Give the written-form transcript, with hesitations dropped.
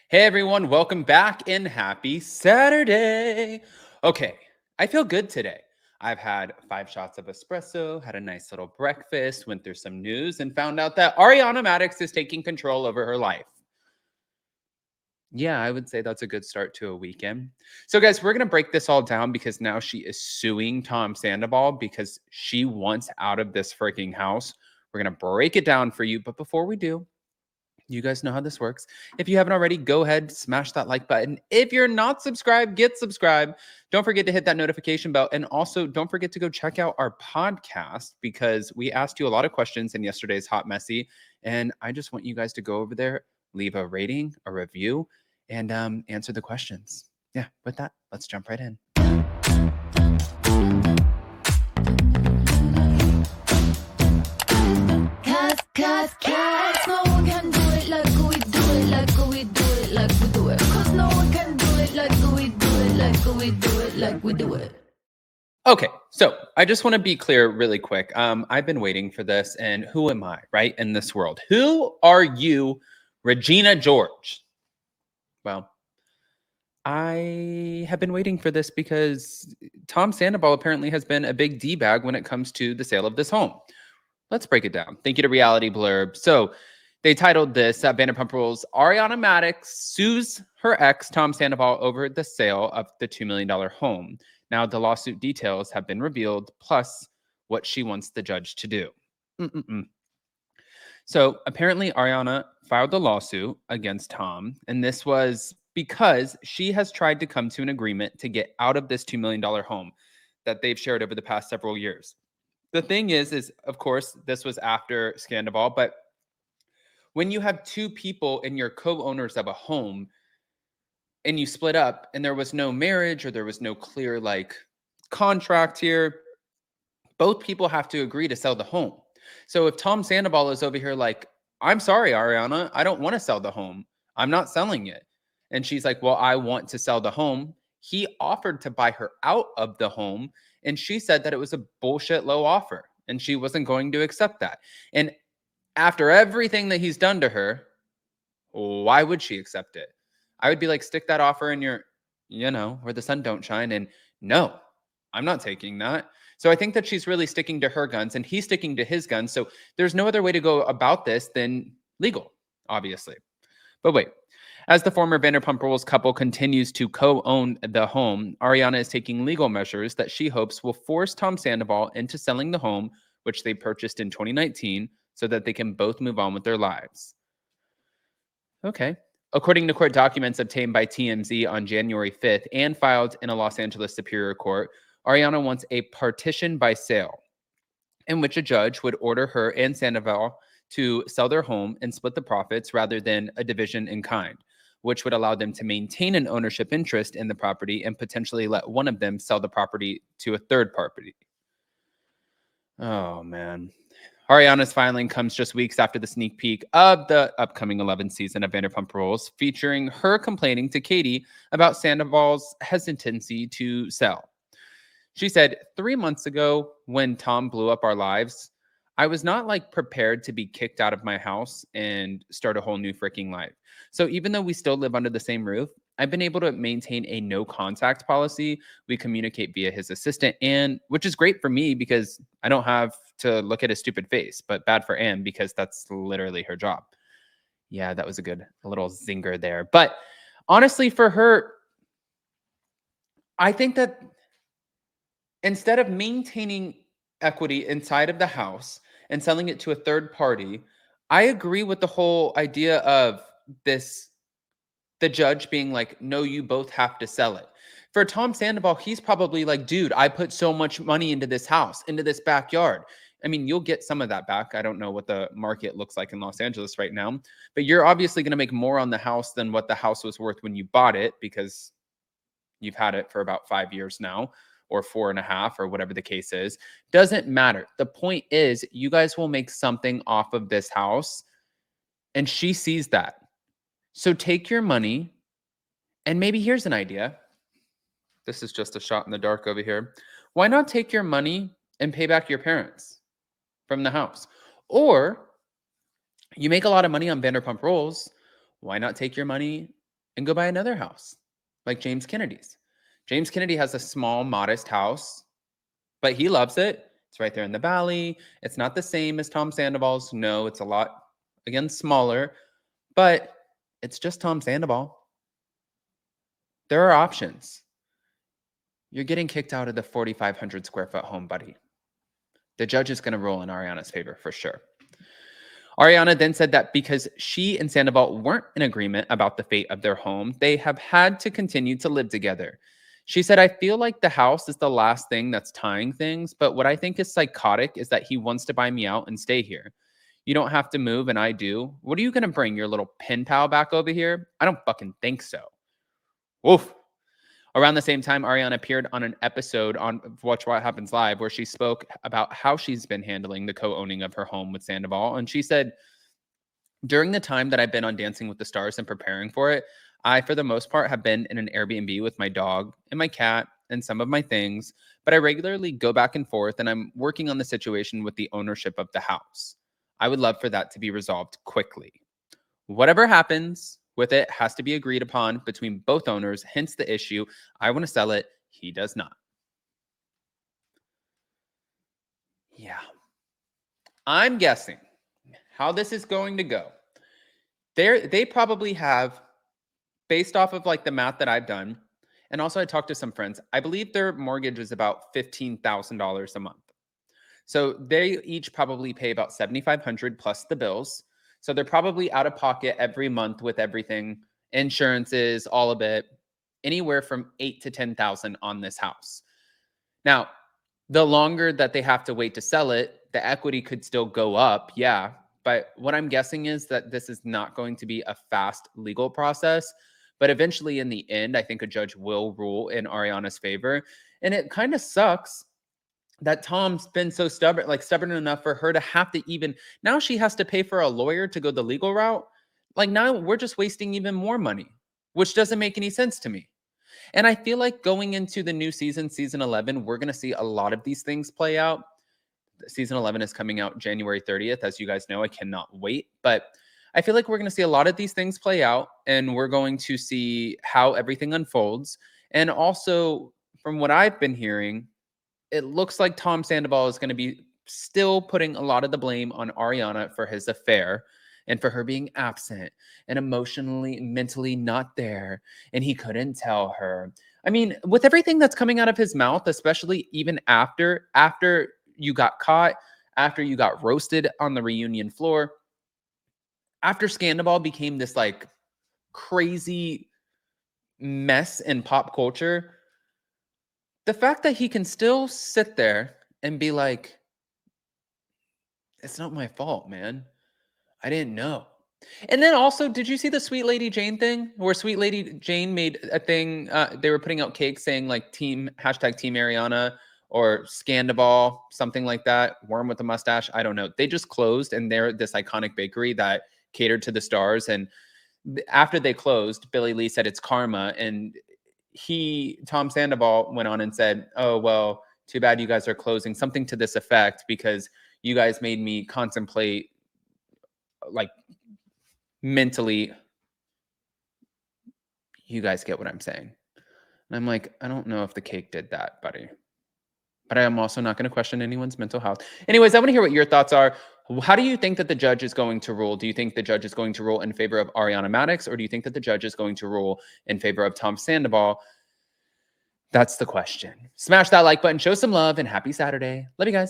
Hey everyone, welcome back and happy Saturday. Okay, I feel good today. I've had 5 shots of espresso, had a nice little breakfast, went through some news, and found out that Ariana Madix is taking control over her life. Yeah, I would say that's a good start to a weekend. So, guys, we're going to break this all down because now she is suing Tom Sandoval because she wants out of this freaking house. We're going to break it down for you. But before we do, you guys know how this works. If you haven't already, go ahead, smash that like button. If you're not subscribed, get subscribed. Don't forget to hit that notification bell. And also, don't forget to go check out our podcast because we asked you a lot of questions in yesterday's Hot Messy. And I just want you guys to go over there, leave a rating, a review, and answer the questions. Yeah, with that, let's jump right in. No one can do it like we do it, like we do it, like we do it. Cause no one can do it like we do it, like we do it, like we do it. Okay, so I just want to be clear really quick. I've been waiting for this, and who am I, right, in this world? Who are you, Regina George? Well, I have been waiting for this because Tom Sandoval apparently has been a big D-bag when it comes to the sale of this home. Let's break it down. Thank you to Reality Blurb. So they titled this Vanderpump Rules, Ariana Madix sues her ex, Tom Sandoval, over the sale of the $2 million home. Now, the lawsuit details have been revealed, plus what she wants the judge to do. So apparently, Ariana filed a lawsuit against Tom, and this was because she has tried to come to an agreement to get out of this $2 million home that they've shared over the past several years. The thing is of course, this was after Scandival, but when you have two people and you're co-owners of a home and you split up and there was no marriage or there was no clear contract here, both people have to agree to sell the home. So if Tom Sandoval is over here like, I'm sorry, Ariana, I don't want to sell the home. I'm not selling it. And she's like, well, I want to sell the home. He offered to buy her out of the home. And she said that it was a bullshit low offer and she wasn't going to accept that. And after everything that he's done to her, why would she accept it? I would be like, stick that offer in your, where the sun don't shine. And no, I'm not taking that. So I think that she's really sticking to her guns and he's sticking to his guns. So there's no other way to go about this than legal, obviously. But wait, as the former Vanderpump Rules couple continues to co-own the home, Ariana is taking legal measures that she hopes will force Tom Sandoval into selling the home, which they purchased in 2019, so that they can both move on with their lives. Okay. According to court documents obtained by TMZ on January 5th and filed in a Los Angeles Superior Court, Ariana wants a partition by sale, in which a judge would order her and Sandoval to sell their home and split the profits rather than a division in kind, which would allow them to maintain an ownership interest in the property and potentially let one of them sell the property to a third party. Oh, man. Ariana's filing comes just weeks after the sneak peek of the upcoming 11th season of Vanderpump Rules, featuring her complaining to Katie about Sandoval's hesitancy to sell. She said, 3 months ago, when Tom blew up our lives, I was not prepared to be kicked out of my house and start a whole new freaking life. So even though we still live under the same roof, I've been able to maintain a no contact policy. We communicate via his assistant, and which is great for me because I don't have to look at his stupid face, but bad for Anne because that's literally her job. Yeah, that was a little zinger there. But honestly, for her, I think that instead of maintaining equity inside of the house and selling it to a third party, I agree with the whole idea of the judge being like, no, you both have to sell it. For Tom Sandoval, he's probably like, dude, I put so much money into this house, into this backyard. I mean, you'll get some of that back. I don't know what the market looks like in Los Angeles right now, but you're obviously going to make more on the house than what the house was worth when you bought it because you've had it for about 5 years now or 4.5 or whatever the case is. Doesn't matter. The point is you guys will make something off of this house and she sees that. So take your money and maybe here's an idea. This is just a shot in the dark over here. Why not take your money and pay back your parents from the house? Or you make a lot of money on Vanderpump Rules. Why not take your money and go buy another house like James Kennedy's. James Kennedy has a small, modest house, but he loves it. It's right there in the valley. It's not the same as Tom Sandoval's. No, it's a lot, again, smaller, but it's just Tom Sandoval. There are options. You're getting kicked out of the 4,500 square foot home, buddy. The judge is going to rule in Ariana's favor for sure. Ariana then said that because she and Sandoval weren't in agreement about the fate of their home, they have had to continue to live together. She said, I feel like the house is the last thing that's tying things, but what I think is psychotic is that he wants to buy me out and stay here. You don't have to move, and I do. What are you going to bring, your little pen pal back over here? I don't fucking think so. Woof. Around the same time, Ariana appeared on an episode on Watch What Happens Live where she spoke about how she's been handling the co-owning of her home with Sandoval. And she said, during the time that I've been on Dancing with the Stars and preparing for it, I, for the most part, have been in an Airbnb with my dog and my cat and some of my things, but I regularly go back and forth and I'm working on the situation with the ownership of the house. I would love for that to be resolved quickly. Whatever happens with it has to be agreed upon between both owners, hence the issue. I want to sell it. He does not. Yeah. I'm guessing how this is going to go. They probably have, based off of like the math that I've done, and also I talked to some friends, I believe their mortgage is about $15,000 a month. So they each probably pay about $7,500 plus the bills. So they're probably out of pocket every month with everything, insurances, all of it, anywhere from $8,000 to $10,000 on this house. Now, the longer that they have to wait to sell it, the equity could still go up. Yeah. But what I'm guessing is that this is not going to be a fast legal process. But eventually, in the end, I think a judge will rule in Ariana's favor. And it kind of sucks that Tom's been so stubborn enough for her to have to even, now she has to pay for a lawyer to go the legal route. Like now we're just wasting even more money, which doesn't make any sense to me. And I feel like going into the new season, season 11, we're going to see a lot of these things play out. Season 11 is coming out January 30th. As you guys know, I cannot wait. But I feel like we're going to see a lot of these things play out, and we're going to see how everything unfolds. And also, from what I've been hearing, it looks like Tom Sandoval is going to be still putting a lot of the blame on Ariana for his affair and for her being absent and emotionally, mentally not there. And he couldn't tell her. I mean, with everything that's coming out of his mouth, especially even after you got caught, after you got roasted on the reunion floor, after Sandoval became this like crazy mess in pop culture, the fact that he can still sit there and be like, it's not my fault, man. I didn't know. And then also, did you see the Sweet Lady Jane thing where Sweet Lady Jane made a thing? They were putting out cakes saying like Team Ariana or Scandival, something like that. Worm with a mustache. I don't know. They just closed, and they're this iconic bakery that catered to the stars. And after they closed, Billy Lee said it's karma. And Tom Sandoval went on and said, oh, well, too bad you guys are closing, something to this effect, because you guys made me contemplate like mentally. You guys get what I'm saying. And I'm like, I don't know if the cake did that, buddy. But I am also not going to question anyone's mental health. Anyways, I want to hear what your thoughts are. How do you think that the judge is going to rule? Do you think the judge is going to rule in favor of Ariana Madix, or do you think that the judge is going to rule in favor of Tom Sandoval? That's the question. Smash that like button, show some love, and happy Saturday. Love you guys.